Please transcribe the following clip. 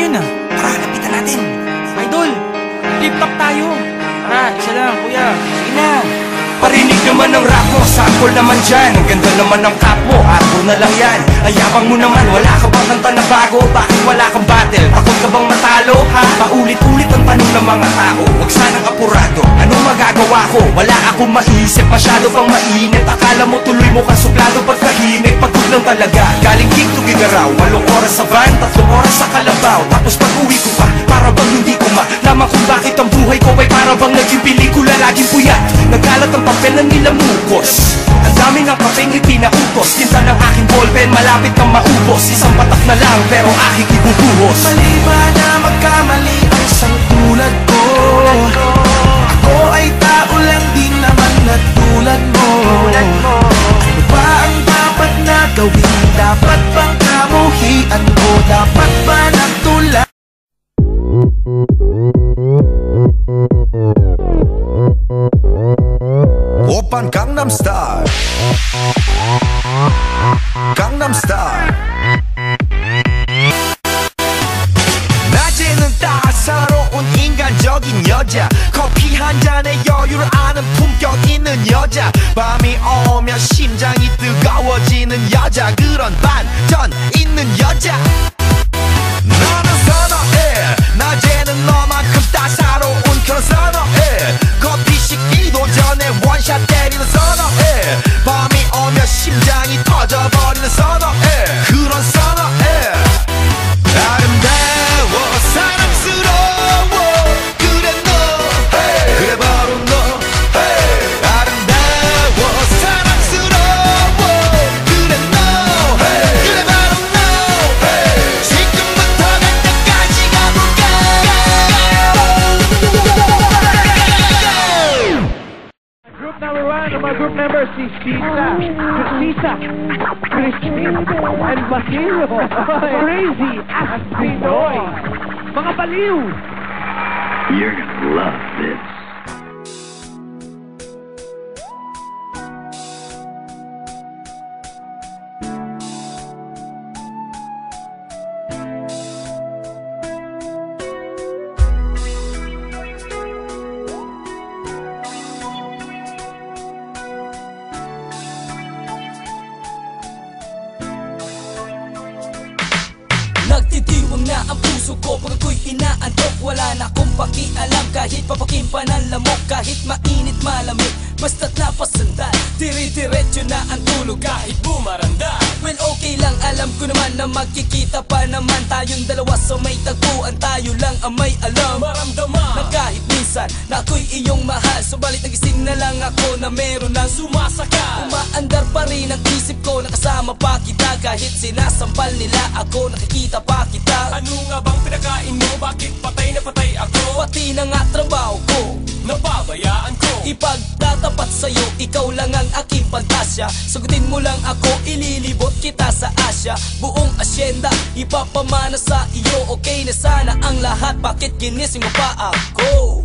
yun ah. Tara, lapitan natin. Idol, flip-top tayo. Tara, isa lang, kuya. Sige na. Parinig naman ng rap mo, sample naman dyan. Ang ganda naman ng cap mo, arbo na lang yan. Ayabang mo naman, wala ka bang kanta na bago? Bakit wala kang battle? Takot ka bang matalo? Ha? Paulit-ulit ang tanong ng mga tao. Huwag sanang apurado, anong magagawa ko? Wala akong maisip, masyado pang mainit. Akala mo tuloy mo kang suplado pagkahimik. Pagod lang talaga, galing King to Gigaraw. 8 oras sa van, 3 oras sa Kalabaw. Tapos pag uwi ko pa, para bang hindi ko malaman kung bakit ang buhay ko ay para bang naging pelikula. Laging puyat, nagkalat ang papel na nilamukos. Ang dami ng kapeng ipinautos. Tinta ng aking ballpen, malapit kang maubos. Isang patak na lang, pero aking ibubuhos. Mali ba na magkamali ang isang tulad ko? Ako ay tao lang din naman na tulad mo. Ano ba ang dapat na gawin? Dapat bang kamuhian ko? Dapat ba nagtulad? 오빤 강남스타일 강남스타일 낮에는 따사로운 인간적인 여자 커피 한 잔에 여유를 아는 품격 있는 여자 밤이 오면 심장이 뜨거워지는 여자 그런 반전 있는 여자 너는 선호해 낮에는 너만큼 따사로운 그런 선호해 커피 식기도 전에 원샷 때리는 선호해 밤이 오면 심장이 터져버리는 선호해 그런 선호해 아름다워 사랑스러워 그래 너 hey. 그래 바로 너 hey. 아름다워 사랑스러워 그래 너 hey. 그래 바로 너 hey. 지금부터 갈 때까지 가볼까 Group number 1 of our group members is Sisa, Christine, and Basilio. Crazy as Pinoy. Mga baliw. You're gonna love this. Nagtitiwang na ang puso ko pag ako'y inaantok. Wala na akong pakialam kahit papakimpan ang lamok. Kahit mainit malamig, basta't napasandal. Dire-diretso na ang tulog kahit bumaranda. Well okay lang, alam ko naman na magkikita pa naman tayong dalawa sa may tagpuan. Tayo lang ang may alam, maramdaman na kahit minsan na ako'y iyong mahal. Subalit nagising na lang ako na meron ng sumasaka. Umaandar pa rin ang isip ko, nakasama pa kita. Kahit sinasampal nila ako, nakikita pa kita. Ano nga bang pinakain mo? Bakit patay na patay ako? Pati na nga trabaho ko, napabayaan ko. ipagtatapat sa'yo, ikaw lang ang aking pantasya. Sagutin mo lang ako, ililibot kita sa Asya. Buong asyenda, ipapamana sa iyo. Okay na sana ang lahat, bakit ginising mo pa ako?